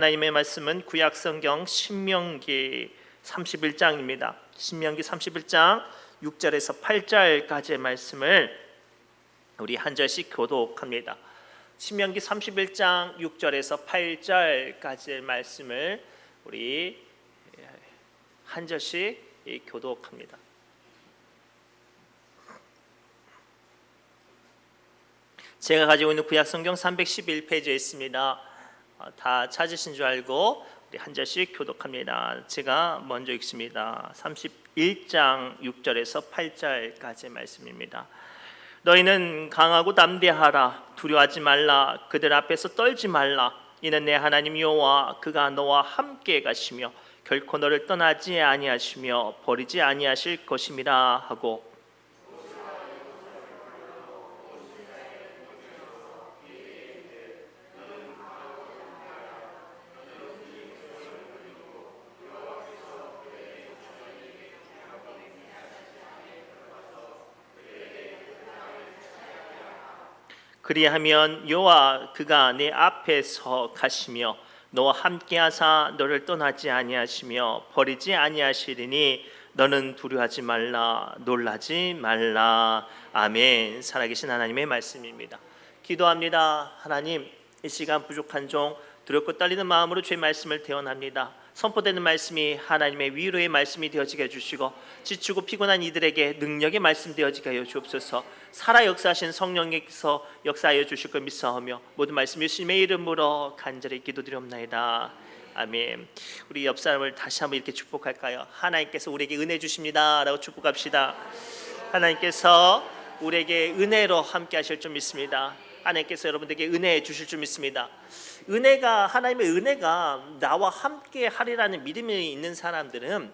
하나님의 말씀은 구약성경 신명기 31장입니다. 신명기 31장 6절에서 8절까지의 말씀을 우리 한 절씩 교독합니다. 신명기 31장 6절에서 8절까지의 말씀을 우리 한 절씩 교독합니다. 제가 가지고 있는 구약성경 311페이지에 있습니다. 다 찾으신 줄 알고 우리 한 절씩 교독합니다. 제가 먼저 읽습니다. 31장 6절에서 8절까지의 말씀입니다. 너희는 강하고 담대하라. 두려워하지 말라. 그들 앞에서 떨지 말라. 이는 내 하나님 여호와 그가 너와 함께 가시며 결코 너를 떠나지 아니하시며 버리지 아니하실 것임이라 하고, 그리하면 여호와 그가 내 앞에서 가시며 너와 함께하사 너를 떠나지 아니하시며 버리지 아니하시리니 너는 두려워하지 말라. 놀라지 말라. 아멘. 살아계신 하나님의 말씀입니다. 기도합니다. 하나님, 이 시간 부족한 종 두렵고 떨리는 마음으로 주의 말씀을 대언합니다. 선포되는 말씀이 하나님의 위로의 말씀이 되어지게 해주시고 지치고 피곤한 이들에게 능력의 말씀 되어지게 하여 주옵소서. 살아 역사하신 성령께서 역사하여 주실 것 믿사오며 모든 말씀 예수님의 이름으로 간절히 기도드리옵나이다. 아멘. 우리 옆 사람을 다시 한번 이렇게 축복할까요? 하나님께서 우리에게 은혜 주십니다 라고 축복합시다. 하나님께서 우리에게 은혜로 함께 하실 줄 믿습니다. 하나님께서 여러분들에게 은혜 주실 줄 믿습니다. 은혜가, 하나님의 은혜가 나와 함께 하리라는 믿음이 있는 사람들은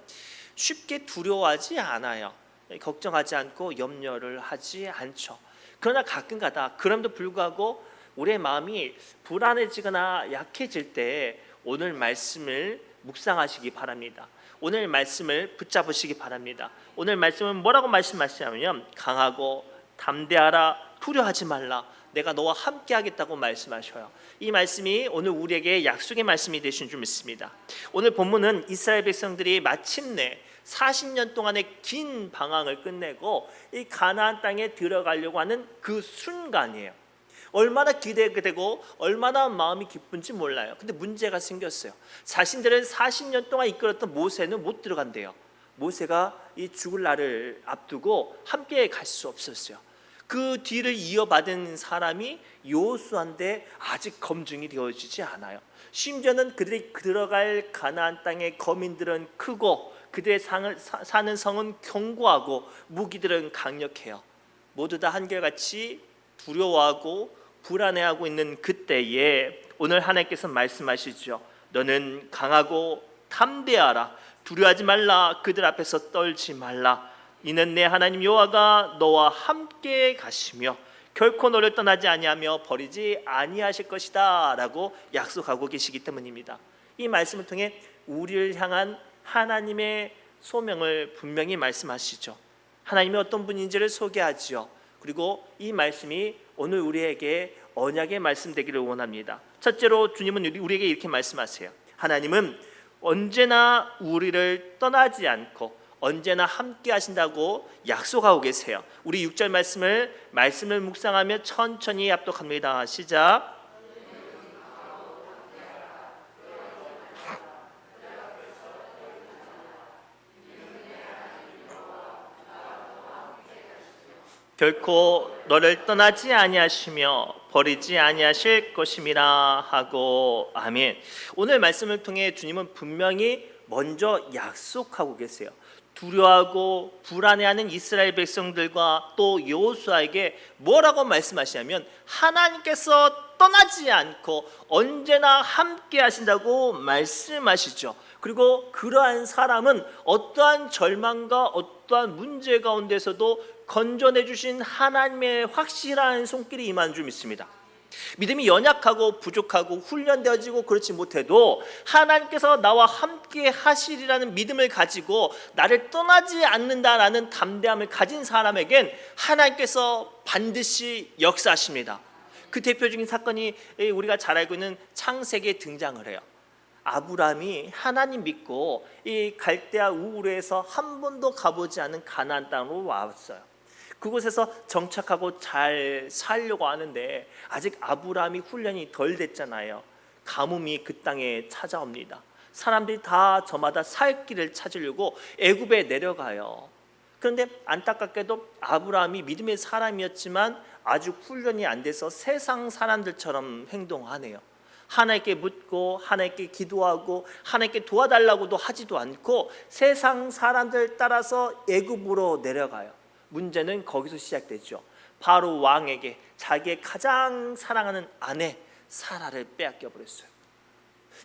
쉽게 두려워하지 않아요. 걱정하지 않고 염려를 하지 않죠. 그러나 가끔가다 그럼에도 불구하고 우리의 마음이 불안해지거나 약해질 때 오늘 말씀을 묵상하시기 바랍니다. 오늘 말씀을 붙잡으시기 바랍니다. 오늘 말씀은 뭐라고 말씀하시냐면 강하고 담대하라. 두려워하지 말라. 내가 너와 함께 하겠다고 말씀하셔요. 이 말씀이 오늘 우리에게 약속의 말씀이 되신 줄 믿습니다. 오늘 본문은 이스라엘 백성들이 마침내 40년 동안의 긴 방황을 끝내고 이 가나안 땅에 들어가려고 하는 그 순간이에요. 얼마나 기대되고 얼마나 마음이 기쁜지 몰라요. 근데 문제가 생겼어요. 자신들을 40년 동안 이끌었던 모세는 못 들어간대요. 모세가 이 죽을 날을 앞두고 함께 갈 수 없었어요. 그 뒤를 이어받은 사람이 여호수아인데 아직 검증이 되어지지 않아요. 심지어는 그들이 들어갈 가나안 땅의 거민들은 크고 그들의 사는 성은 견고하고 무기들은 강력해요. 모두 다 한결같이 두려워하고 불안해하고 있는 그때에 오늘 하나님께서 말씀하시죠. 너는 강하고 담대하라. 두려워하지 말라. 그들 앞에서 떨지 말라. 이는 내 하나님 여호와가 너와 함께 가시며 결코 너를 떠나지 아니하며 버리지 아니하실 것이다 라고 약속하고 계시기 때문입니다. 이 말씀을 통해 우리를 향한 하나님의 소명을 분명히 말씀하시죠. 하나님이 어떤 분인지를 소개하지요. 그리고 이 말씀이 오늘 우리에게 언약의 말씀 되기를 원합니다. 첫째로 주님은 우리에게 이렇게 말씀하세요. 하나님은 언제나 우리를 떠나지 않고 언제나 함께 하신다고 약속하고 계세요. 우리 6절 말씀을 묵상하며 천천히 합독합니다. 시작. 결코 너를 떠나지 아니하시며 버리지 아니하실 것임이라 하고, 아멘. 오늘 말씀을 통해 주님은 분명히 먼저 약속하고 계세요. 두려워하고 불안해하는 이스라엘 백성들과 또 여호수아에게 뭐라고 말씀하시냐면 하나님께서 떠나지 않고 언제나 함께 하신다고 말씀하시죠. 그리고 그러한 사람은 어떠한 절망과 어떠한 문제 가운데서도 건져내 주신 하나님의 확실한 손길이 임한 줄 믿습니다. 믿음이 연약하고 부족하고 훈련되어지고 그렇지 못해도 하나님께서 나와 함께 하시리라는 믿음을 가지고 나를 떠나지 않는다라는 담대함을 가진 사람에겐 하나님께서 반드시 역사하십니다. 그 대표적인 사건이 우리가 잘 알고 있는 창세기에 등장을 해요. 아브라함이 하나님 믿고 이 갈대아 우르에서 한 번도 가보지 않은 가나안 땅으로 왔어요. 그곳에서 정착하고 잘 살려고 하는데 아직 아브라함이 훈련이 덜 됐잖아요. 가뭄이 그 땅에 찾아옵니다. 사람들이 다 저마다 살 길을 찾으려고 애굽에 내려가요. 그런데 안타깝게도 아브라함이 믿음의 사람이었지만 아직 훈련이 안 돼서 세상 사람들처럼 행동하네요. 하나님께 묻고 하나님께 기도하고 하나님께 도와달라고도 하지도 않고 세상 사람들 따라서 애굽으로 내려가요. 문제는 거기서 시작되죠. 바로 왕에게 자기의 가장 사랑하는 아내 사라를 빼앗겨 버렸어요.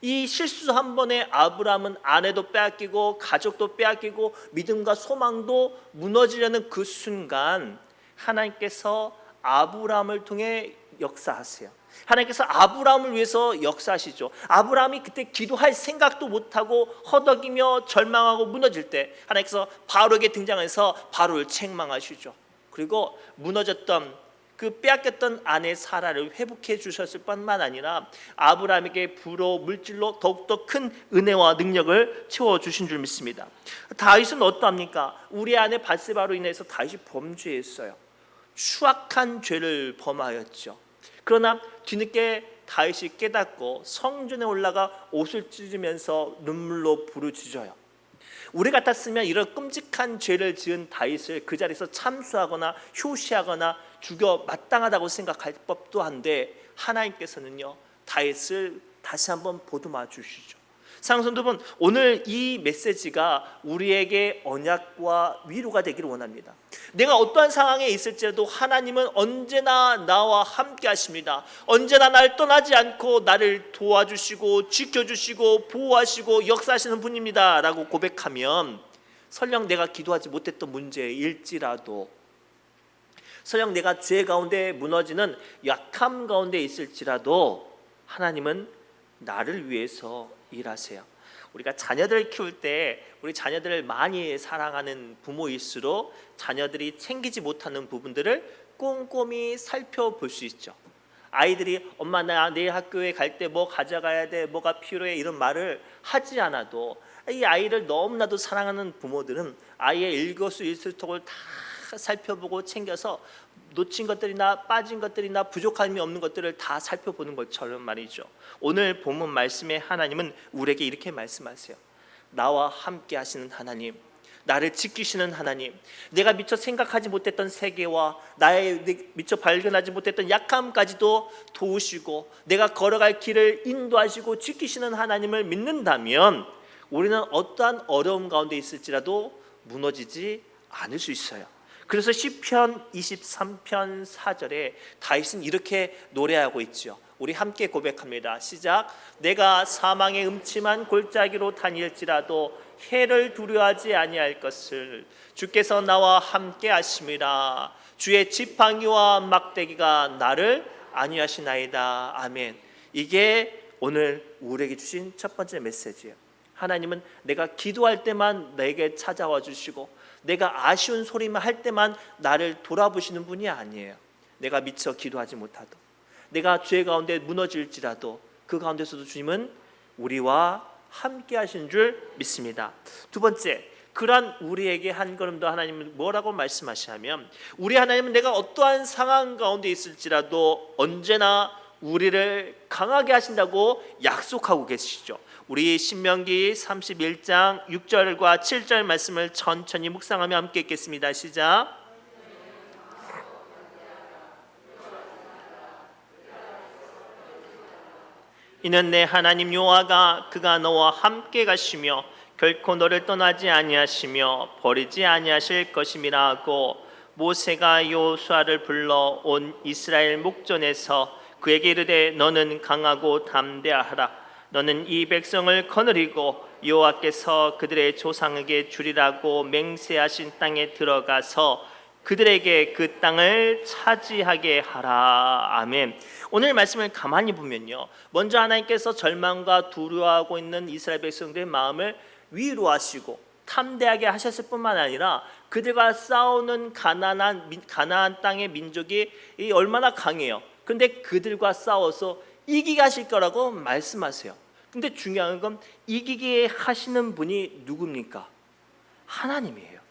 이 실수 한 번에 아브라함은 아내도 빼앗기고 가족도 빼앗기고 믿음과 소망도 무너지려는 그 순간 하나님께서 아브라함을 통해 역사하세요. 하나님께서 아브라함을 위해서 역사하시죠. 아브라함이 그때 기도할 생각도 못하고 허덕이며 절망하고 무너질 때 하나님께서 바로에게 등장해서 바로를 책망하시죠. 그리고 무너졌던 그 빼앗겼던 아내 사라를 회복해 주셨을 뿐만 아니라 아브라함에게 부로 물질로 더욱더 큰 은혜와 능력을 채워주신 줄 믿습니다. 다윗은 어떠합니까? 우리 아내 밧세바로 인해서 다윗이 범죄했어요. 추악한 죄를 범하였죠. 그러나 뒤늦게 다윗이 깨닫고 성전에 올라가 옷을 찢으면서 눈물로 부르짖어요. 우리 같았으면 이런 끔찍한 죄를 지은 다윗을 그 자리에서 참수하거나 효시하거나 죽여 마땅하다고 생각할 법도 한데 하나님께서는요 다윗을 다시 한번 보듬어 주시죠. 사랑하는 성도 여러분, 오늘 이 메시지가 우리에게 언약과 위로가 되기를 원합니다. 내가 어떠한 상황에 있을지라도 하나님은 언제나 나와 함께 하십니다. 언제나 나를 떠나지 않고 나를 도와주시고 지켜주시고 보호하시고 역사하시는 분입니다 라고 고백하면 설령 내가 기도하지 못했던 문제일지라도, 설령 내가 죄 가운데 무너지는 약함 가운데 있을지라도 하나님은 나를 위해서 일하세요. 우리가 자녀들을 키울 때 우리 자녀들을 많이 사랑하는 부모일수록 자녀들이 챙기지 못하는 부분들을 꼼꼼히 살펴볼 수 있죠. 아이들이 엄마 나 내일 학교에 갈 때 뭐 가져가야 돼, 뭐가 필요해 이런 말을 하지 않아도 이 아이를 너무나도 사랑하는 부모들은 아이의 일거수일투족을 다 살펴보고 챙겨서 놓친 것들이나 빠진 것들이나 부족함이 없는 것들을 다 살펴보는 것처럼 말이죠. 오늘 본문 말씀에 하나님은 우리에게 이렇게 말씀하세요. 나와 함께 하시는 하나님, 나를 지키시는 하나님, 내가 미처 생각하지 못했던 세계와 나의 미처 발견하지 못했던 약함까지도 도우시고 내가 걸어갈 길을 인도하시고 지키시는 하나님을 믿는다면 우리는 어떠한 어려움 가운데 있을지라도 무너지지 않을 수 있어요. 그래서 시편 23편 4절에 다윗은 이렇게 노래하고 있죠. 우리 함께 고백합니다. 시작. 내가 사망의 음침한 골짜기로 다닐지라도 해를 두려워하지 아니할 것을 주께서 나와 함께 하심이라. 주의 지팡이와 막대기가 나를 안위하시나이다. 아멘. 이게 오늘 우리에게 주신 첫 번째 메시지예요. 하나님은 내가 기도할 때만 내게 찾아와 주시고 내가 아쉬운 소리만 할 때만 나를 돌아보시는 분이 아니에요. 내가 미처 기도하지 못하도, 내가 죄 가운데 무너질지라도 그 가운데서도 주님은 우리와 함께 하시는 줄 믿습니다. 두 번째, 그러한 우리에게 한 걸음 더 하나님은 뭐라고 말씀하시냐면 우리 하나님은 내가 어떠한 상황 가운데 있을지라도 언제나 우리를 강하게 하신다고 약속하고 계시죠. 우리 신명기 31장 6절과 7절 말씀을 천천히 묵상하며 함께 읽겠습니다. 시작. 이는 내 하나님 여호와가 그가 너와 함께 가시며 결코 너를 떠나지 아니하시며 버리지 아니하실 것임이라 하고 모세가 여호수아를 불러 온 이스라엘 목전에서 그에게 이르되 너는 강하고 담대하라. 너는 이 백성을 거느리고 여호와께서 그들의 조상에게 주리라고 맹세하신 땅에 들어가서 그들에게 그 땅을 차지하게 하라. 아멘. 오늘 말씀을 가만히 보면요, 먼저 하나님께서 절망과 두려워하고 있는 이스라엘 백성들의 마음을 위로하시고 탐대하게 하셨을 뿐만 아니라 그들과 싸우는 가나안 땅의 민족이 얼마나 강해요. 그런데 그들과 싸워서 이기게 하실 거라고 말씀하세요. 근데 중요한 건 이기게 하시는 분이 누굽니까? 하나님이에요.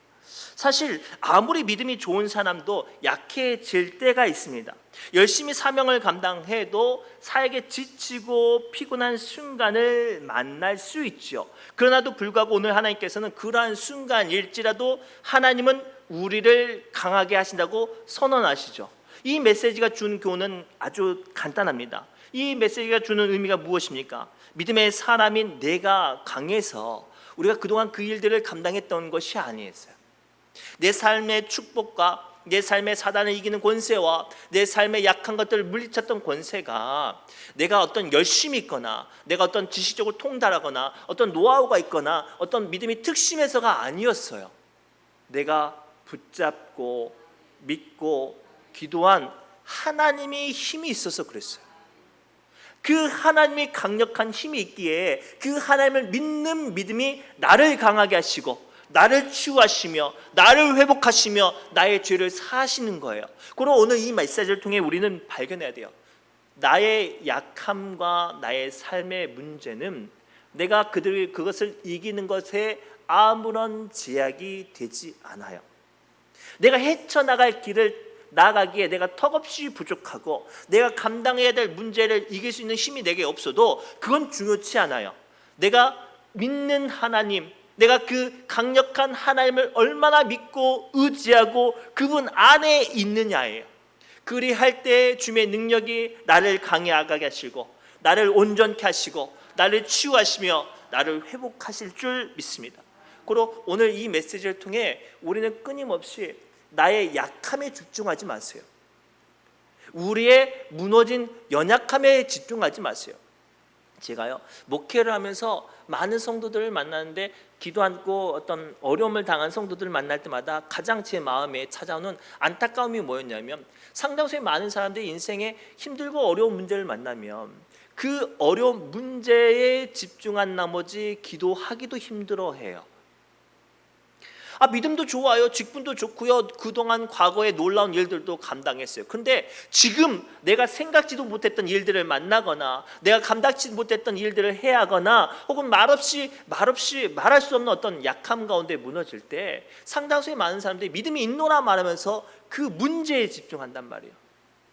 사실 아무리 믿음이 좋은 사람도 약해질 때가 있습니다. 열심히 사명을 감당해도 사역에 지치고 피곤한 순간을 만날 수 있죠. 그러나도 불구하고 오늘 하나님께서는 그러한 순간일지라도 하나님은 우리를 강하게 하신다고 선언하시죠. 이 메시지가 준 교훈은 아주 간단합니다. 이 메시지가 주는 의미가 무엇입니까? 믿음의 사람인 내가 강해서 우리가 그동안 그 일들을 감당했던 것이 아니었어요. 내 삶의 축복과 내 삶의 사단을 이기는 권세와 내 삶의 약한 것들을 물리쳤던 권세가 내가 어떤 열심이 있거나 내가 어떤 지식적으로 통달하거나 어떤 노하우가 있거나 어떤 믿음이 특심해서가 아니었어요. 내가 붙잡고 믿고 기도한 하나님의 힘이 있어서 그랬어요. 그 하나님이 강력한 힘이 있기에 그 하나님을 믿는 믿음이 나를 강하게 하시고 나를 치유하시며 나를 회복하시며 나의 죄를 사하시는 거예요. 그럼 오늘 이 메시지를 통해 우리는 발견해야 돼요. 나의 약함과 나의 삶의 문제는 내가 그것을 이기는 것에 아무런 제약이 되지 않아요. 내가 헤쳐나갈 길을 나아가기에 내가 턱없이 부족하고 내가 감당해야 될 문제를 이길 수 있는 힘이 내게 없어도 그건 중요치 않아요. 내가 믿는 하나님, 내가 그 강력한 하나님을 얼마나 믿고 의지하고 그분 안에 있느냐예요. 그리할 때 주님의 능력이 나를 강하게 하시고 나를 온전케 하시고 나를 치유하시며 나를 회복하실 줄 믿습니다. 그리고 오늘 이 메시지를 통해 우리는 끊임없이 나의 약함에 집중하지 마세요. 우리의 무너진 연약함에 집중하지 마세요. 제가요 목회를 하면서 많은 성도들을 만나는데 기도하고 어떤 어려움을 당한 성도들을 만날 때마다 가장 제 마음에 찾아오는 안타까움이 뭐였냐면 상당수의 많은 사람들이 인생에 힘들고 어려운 문제를 만나면 그 어려운 문제에 집중한 나머지 기도하기도 힘들어해요. 믿음도 좋아요. 직분도 좋고요. 그동안 과거의 놀라운 일들도 감당했어요. 그런데 지금 내가 생각지도 못했던 일들을 만나거나 내가 감당치 못했던 일들을 해야 하거나 혹은 말없이 말할 수 없는 어떤 약함 가운데 무너질 때 상당수의 많은 사람들이 믿음이 있노라 말하면서 그 문제에 집중한단 말이에요.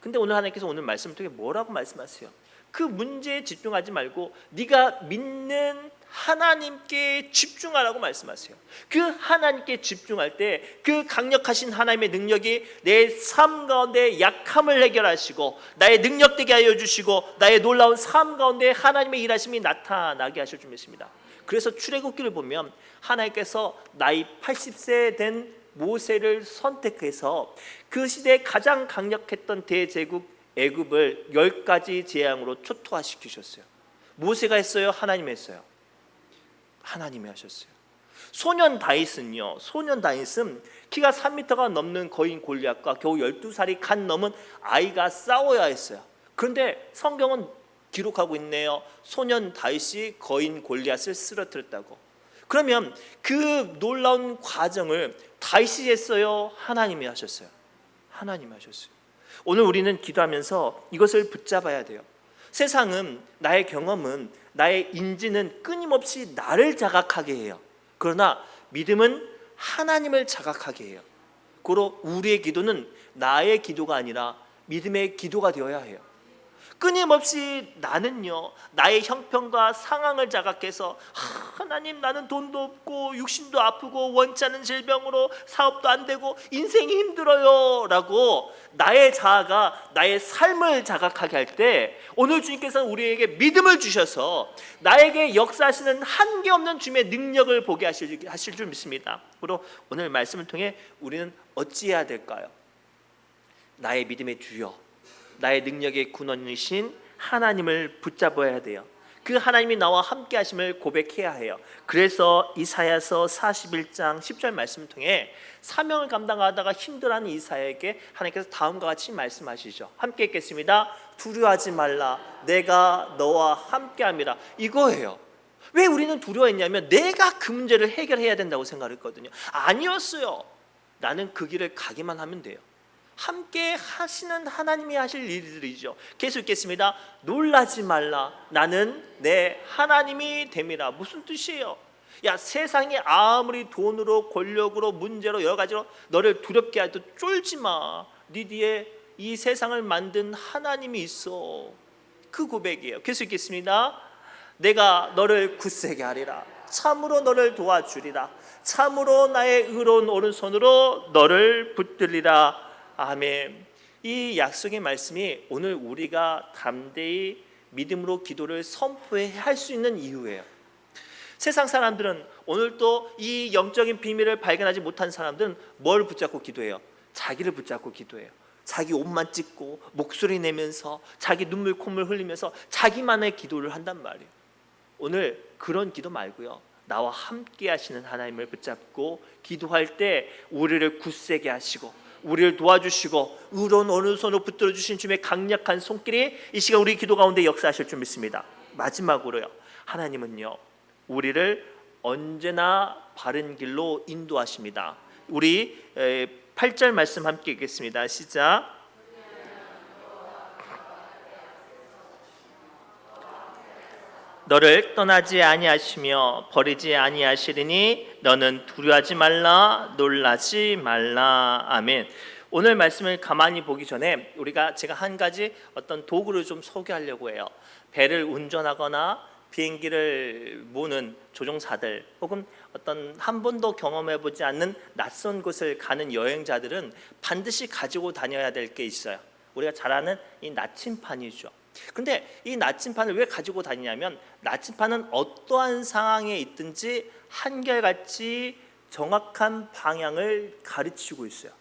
근데 오늘 하나님께서 오늘 말씀을 통해 뭐라고 말씀하세요? 그 문제에 집중하지 말고 네가 믿는 하나님께 집중하라고 말씀하세요. 그 하나님께 집중할 때 그 강력하신 하나님의 능력이 내 삶 가운데 약함을 해결하시고 나의 능력되게 하여 주시고 나의 놀라운 삶 가운데 하나님의 일하심이 나타나게 하실 줄 믿습니다. 그래서 출애굽기를 보면 하나님께서 나이 80세 된 모세를 선택해서 그 시대에 가장 강력했던 대제국 애굽을 10가지 재앙으로 초토화시키셨어요. 모세가 했어요? 하나님이 했어요? 하나님이 하셨어요. 소년 다윗은요. 소년 다윗은 키가 3m가 넘는 거인 골리앗과 겨우 12살이 간 넘은 아이가 싸워야 했어요. 그런데 성경은 기록하고 있네요. 소년 다윗이 거인 골리앗을 쓰러뜨렸다고. 그러면 그 놀라운 과정을 다윗이 했어요? 하나님이 하셨어요? 하나님이 하셨어요. 오늘 우리는 기도하면서 이것을 붙잡아야 돼요. 세상은 나의 경험은 나의 인지는 끊임없이 나를 자각하게 해요. 그러나 믿음은 하나님을 자각하게 해요. 고로 우리의 기도는 나의 기도가 아니라 믿음의 기도가 되어야 해요. 끊임없이 나는요 나의 형편과 상황을 자각해서 하나님 나는 돈도 없고 육신도 아프고 원치 않은 질병으로 사업도 안 되고 인생이 힘들어요 라고 나의 자아가 나의 삶을 자각하게 할 때 오늘 주님께서는 우리에게 믿음을 주셔서 나에게 역사하시는 한계없는 주님의 능력을 보게 하실 줄 믿습니다. 그리고 오늘 말씀을 통해 우리는 어찌해야 될까요? 나의 믿음의 주여 나의 능력의 근원이신 하나님을 붙잡아야 돼요. 그 하나님이 나와 함께 하심을 고백해야 해요. 그래서 이사야서 41장 10절 말씀을 통해 사명을 감당하다가 힘들어하는 이사야에게 하나님께서 다음과 같이 말씀하시죠. 함께 읽겠습니다. 두려워하지 말라 내가 너와 함께함이라. 이거예요. 왜 우리는 두려워했냐면 내가 그 문제를 해결해야 된다고 생각했거든요. 아니었어요. 나는 그 길을 가기만 하면 돼요. 함께 하시는 하나님이 하실 일들이죠. 계속 읽겠습니다. 놀라지 말라. 나는 내 하나님이 됨이라. 무슨 뜻이에요? 야, 세상이 아무리 돈으로 권력으로 문제로 여러 가지로 너를 두렵게 해도 쫄지 마. 네 뒤에 이 세상을 만든 하나님이 있어. 그 고백이에요. 계속 읽겠습니다. 내가 너를 굳세게 하리라. 참으로 너를 도와주리라. 참으로 나의 의로운 오른손으로 너를 붙들리라. 아멘. 이 약속의 말씀이 오늘 우리가 담대히 믿음으로 기도를 선포해야 할 수 있는 이유예요. 세상 사람들은 오늘도 이 영적인 비밀을 발견하지 못한 사람들은 뭘 붙잡고 기도해요? 자기를 붙잡고 기도해요. 자기 옷만 찢고 목소리 내면서 자기 눈물 콧물 흘리면서 자기만의 기도를 한단 말이에요. 오늘 그런 기도 말고요, 나와 함께 하시는 하나님을 붙잡고 기도할 때 우리를 굳세게 하시고 우리를 도와주시고 의로운 오른손으로 붙들어 주신 주님의 강력한 손길이 이 시간 우리 기도 가운데 역사하실 줄 믿습니다. 마지막으로요, 하나님은요 우리를 언제나 바른 길로 인도하십니다. 우리 8절 말씀 함께 읽겠습니다. 시작. 너를 떠나지 아니하시며 버리지 아니하시리니 너는 두려워하지 말라, 놀라지 말라. 아멘. 오늘 말씀을 가만히 보기 전에 제가 한 가지 어떤 도구를 좀 소개하려고 해요. 배를 운전하거나 비행기를 모는 조종사들, 혹은 어떤 한 번도 경험해보지 않는 낯선 곳을 가는 여행자들은 반드시 가지고 다녀야 될 게 있어요. 우리가 잘 아는 이 나침판이죠. 근데 이 나침판을 왜 가지고 다니냐면, 나침판은 어떠한 상황에 있든지 한결같이 정확한 방향을 가르치고 있어요.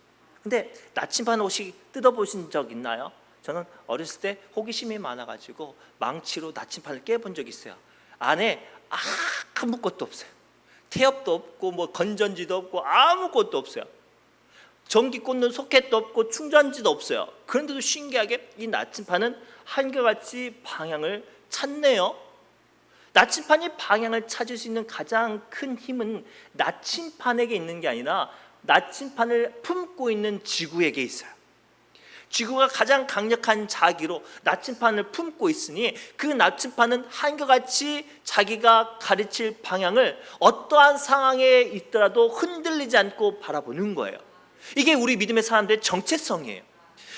근데 나침판 혹시 뜯어보신 적 있나요? 저는 어렸을 때 호기심이 많아가지고 망치로 나침판을 깨본 적이 있어요. 안에 아무것도 없어요. 태엽도 없고 뭐 건전지도 없고 아무것도 없어요. 전기 꽂는 소켓도 없고 충전지도 없어요. 그런데도 신기하게 이 나침판은 한결같이 방향을 찾네요. 나침판이 방향을 찾을 수 있는 가장 큰 힘은 나침판에게 있는 게 아니라 나침판을 품고 있는 지구에게 있어요. 지구가 가장 강력한 자기로 나침판을 품고 있으니 그 나침판은 한결같이 자기가 가르칠 방향을 어떠한 상황에 있더라도 흔들리지 않고 바라보는 거예요. 이게 우리 믿음의 사람들의 정체성이에요.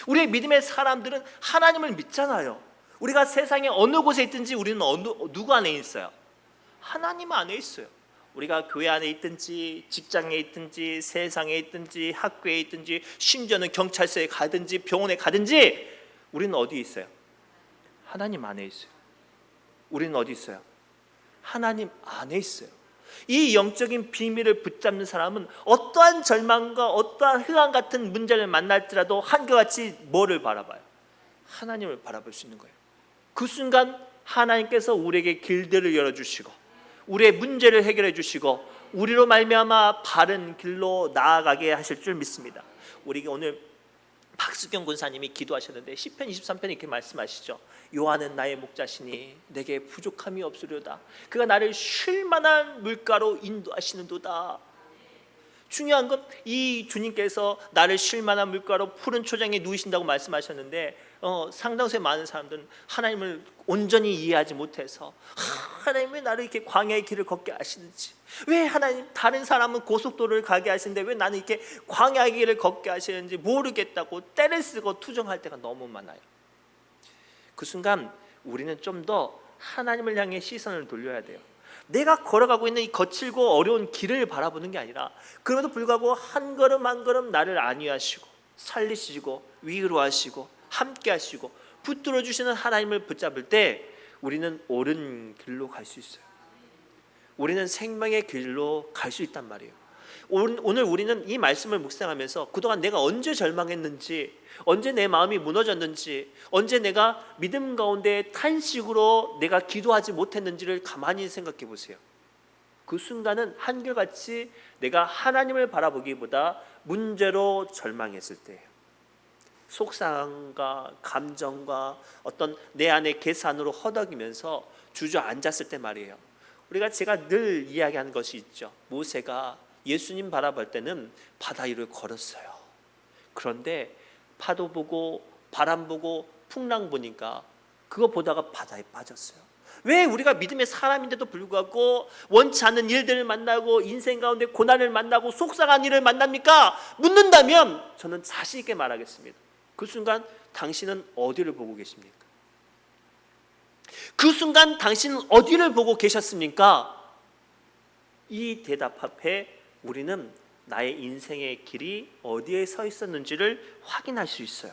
우리의 믿음의 사람들은 하나님을 믿잖아요. 우리가 세상에 어느 곳에 있든지 우리는 누구 안에 있어요? 하나님 안에 있어요. 우리가 교회 안에 있든지 직장에 있든지 세상에 있든지 학교에 있든지 심지어는 경찰서에 가든지 병원에 가든지 우리는 어디 있어요? 하나님 안에 있어요. 우리는 어디 있어요? 하나님 안에 있어요. 이 영적인 비밀을 붙잡는 사람은 어떠한 절망과 어떠한 흑암 같은 문제를 만날지라도 한결같이 뭐를 바라봐요? 하나님을 바라볼 수 있는 거예요. 그 순간 하나님께서 우리에게 길들을 열어주시고 우리의 문제를 해결해 주시고 우리로 말미암아 바른 길로 나아가게 하실 줄 믿습니다. 우리가 오늘 박수경 군사님이 기도하셨는데 시편 23편에 이렇게 말씀하시죠. 여호와는 나의 목자시니 내게 부족함이 없으려다. 그가 나를 쉴 만한 물가로 인도하시는도다. 중요한 건 이 주님께서 나를 쉴 만한 물가로 푸른 초장에 누이신다고 말씀하셨는데 상당수의 많은 사람들은 하나님을 온전히 이해하지 못해서 하나님 왜 나를 이렇게 광야의 길을 걷게 하시는지, 왜 하나님 다른 사람은 고속도로를 가게 하시는데 왜 나는 이렇게 광야의 길을 걷게 하시는지 모르겠다고 떼를 쓰고 투정할 때가 너무 많아요. 그 순간 우리는 좀 더 하나님을 향해 시선을 돌려야 돼요. 내가 걸어가고 있는 이 거칠고 어려운 길을 바라보는 게 아니라 그럼에도 불구하고 한 걸음 한 걸음 나를 안위하시고 살리시고 위로하시고 함께 하시고 붙들어 주시는 하나님을 붙잡을 때 우리는 옳은 길로 갈 수 있어요. 우리는 생명의 길로 갈 수 있단 말이에요. 오늘 우리는 이 말씀을 묵상하면서 그동안 내가 언제 절망했는지, 언제 내 마음이 무너졌는지, 언제 내가 믿음 가운데 탄식으로 내가 기도하지 못했는지를 가만히 생각해 보세요. 그 순간은 한결같이 내가 하나님을 바라보기보다 문제로 절망했을 때예요. 속상함과 감정과 어떤 내 안의 계산으로 허덕이면서 주저앉았을 때 말이에요. 제가 늘 이야기하는 것이 있죠. 모세가 예수님 바라볼 때는 바다 위를 걸었어요. 그런데 파도 보고 바람 보고 풍랑 보니까 그거 보다가 바다에 빠졌어요. 왜 우리가 믿음의 사람인데도 불구하고 원치 않는 일들을 만나고 인생 가운데 고난을 만나고 속상한 일을 만납니까? 묻는다면 저는 자신 있게 말하겠습니다. 그 순간 당신은 어디를 보고 계십니까? 그 순간 당신은 어디를 보고 계셨습니까? 이 대답 앞에 우리는 나의 인생의 길이 어디에 서 있었는지를 확인할 수 있어요.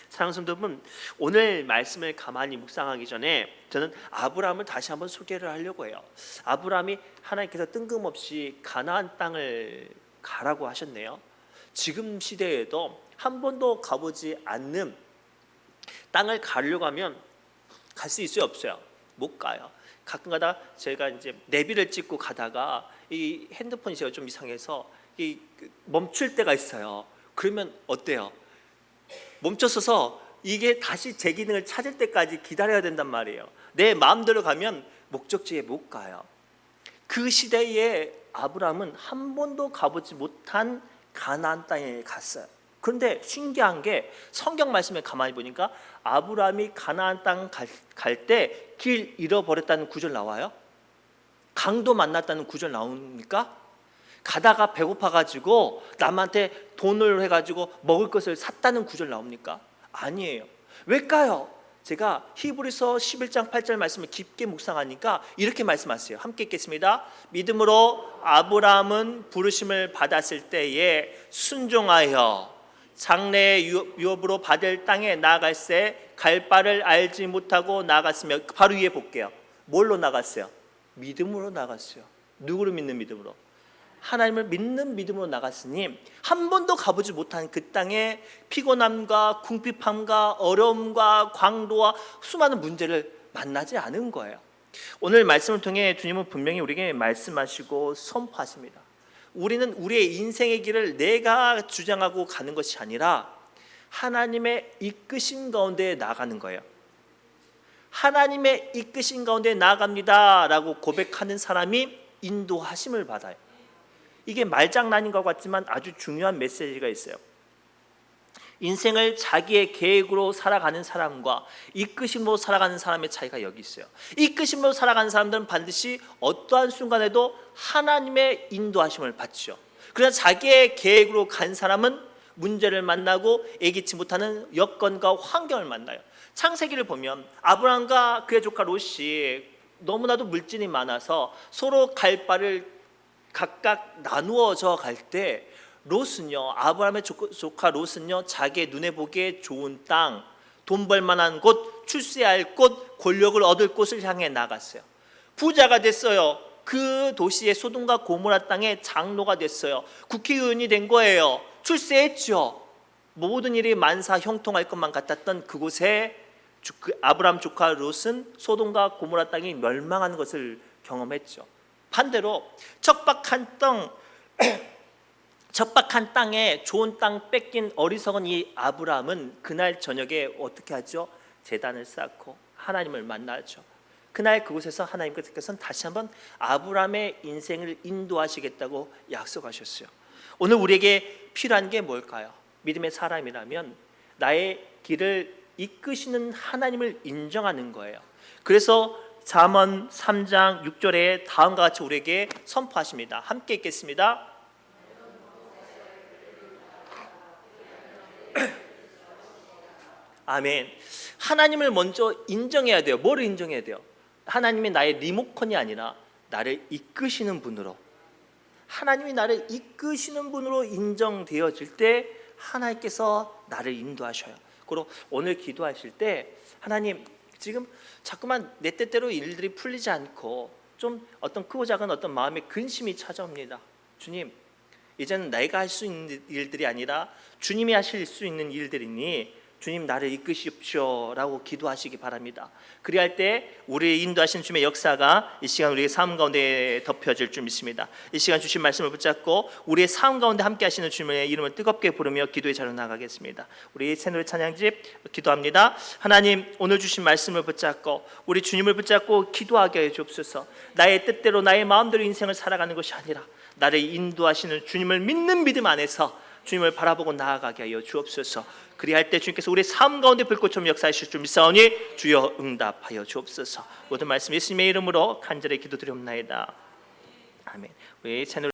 사랑하는 성도 여러분, 오늘 말씀을 가만히 묵상하기 전에 저는 아브라함을 다시 한번 소개를 하려고 해요. 아브라함이 하나님께서 뜬금없이 가나안 땅을 가라고 하셨네요. 지금 시대에도 한 번도 가보지 않는 땅을 가려고 하면 갈 수 있어요, 없어요? 못 가요. 가끔가다 제가 이제 내비를 찍고 가다가 이 핸드폰이 제가 좀 이상해서 멈출 때가 있어요. 그러면 어때요? 멈춰서서 이게 다시 제 기능을 찾을 때까지 기다려야 된단 말이에요. 내 마음대로 가면 목적지에 못 가요. 그 시대에 아브라함은 한 번도 가보지 못한 가나안 땅에 갔어요. 그런데 신기한 게 성경 말씀에 가만히 보니까 아브라함이 가나안 땅 갈 때 길 잃어버렸다는 구절 나와요? 강도 만났다는 구절 나옵니까? 가다가 배고파가지고 남한테 돈을 해가지고 먹을 것을 샀다는 구절 나옵니까? 아니에요. 왜일까요? 제가 히브리서 11장 8절 말씀을 깊게 묵상하니까 이렇게 말씀하세요. 함께 읽겠습니다. 믿음으로 아브라함은 부르심을 받았을 때에 순종하여 장래의 유업으로 받을 땅에 나아갈새 갈 바를 알지 못하고 나갔으며, 바로 위에 볼게요. 뭘로 나갔어요? 믿음으로 나갔어요. 누구를 믿는 믿음으로? 하나님을 믿는 믿음으로 나갔으니 한 번도 가보지 못한 그 땅에 피곤함과 궁핍함과 어려움과 광도와 수많은 문제를 만나지 않은 거예요. 오늘 말씀을 통해 주님은 분명히 우리에게 말씀하시고 선포하십니다. 우리는 우리의 인생의 길을 내가 주장하고 가는 것이 아니라 하나님의 이끄심 가운데 나가는 거예요. 하나님의 이끄심 가운데 나아갑니다 라고 고백하는 사람이 인도하심을 받아요. 이게 말장난인 것 같지만 아주 중요한 메시지가 있어요. 인생을 자기의 계획으로 살아가는 사람과 이끄심으로 살아가는 사람의 차이가 여기 있어요. 이끄심으로 살아가는 사람들은 반드시 어떠한 순간에도 하나님의 인도하심을 받죠. 그러나 자기의 계획으로 간 사람은 문제를 만나고 예기치 못하는 여건과 환경을 만나요. 창세기를 보면 아브라함과 그의 조카 롯이 너무나도 물진이 많아서 서로 갈 바를 각각 나누어져 갈 때 롯은요, 아브라함의 조카 롯은요, 자기의 눈에 보기에 좋은 땅, 돈 벌만한 곳, 출세할 곳, 권력을 얻을 곳을 향해 나갔어요. 부자가 됐어요. 그 도시의 소돔과 고모라 땅의 장로가 됐어요. 국회의원이 된 거예요. 출세했죠. 모든 일이 만사 형통할 것만 같았던 그곳에 아브라함 조카 롯은 소돔과 고모라 땅이 멸망하는 것을 경험했죠. 반대로 척박한 땅에 좋은 땅 뺏긴 어리석은 이 아브라함은 그날 저녁에 어떻게 하죠? 제단을 쌓고 하나님을 만나죠. 그날 그곳에서 하나님께서는 다시 한번 아브라함의 인생을 인도하시겠다고 약속하셨어요. 오늘 우리에게 필요한 게 뭘까요? 믿음의 사람이라면 나의 길을 이끄시는 하나님을 인정하는 거예요. 그래서 잠언 3장 6절에 다음과 같이 우리에게 선포하십니다. 함께 읽겠습니다. 아멘. 하나님을 먼저 인정해야 돼요. 뭐를 인정해야 돼요? 하나님이 나의 리모컨이 아니라 나를 이끄시는 분으로, 하나님이 나를 이끄시는 분으로 인정되어질 때 하나님께서 나를 인도하셔요. 그리고 오늘 기도하실 때 하나님, 지금 자꾸만 내 뜻대로 일들이 풀리지 않고 좀 어떤 크고 작은 어떤 마음의 근심이 찾아옵니다. 주님, 이제는 내가 할 수 있는 일들이 아니라 주님이 하실 수 있는 일들이니 주님 나를 이끄십시오 라고 기도하시기 바랍니다. 그리할 때 우리의 인도하신 주님의 역사가 이 시간 우리의 삶 가운데 덮여질 줄 믿습니다. 이 시간 주신 말씀을 붙잡고 우리의 삶 가운데 함께 하시는 주님의 이름을 뜨겁게 부르며 기도의 자리로 나가겠습니다. 우리 새노래 찬양집 기도합니다. 하나님, 오늘 주신 말씀을 붙잡고 우리 주님을 붙잡고 기도하게 해 주옵소서. 나의 뜻대로 나의 마음대로 인생을 살아가는 것이 아니라 나를 인도하시는 주님을 믿는 믿음 안에서 주님을 바라보고 나아가게 하여 주옵소서. 그리할 때 주님께서 우리의 삶 가운데 불꽃처럼 역사하실 줄 믿사오니 주여 응답하여 주옵소서. 모든 말씀 예수님의 이름으로 간절히 기도드리옵나이다. 아멘. 우리 채널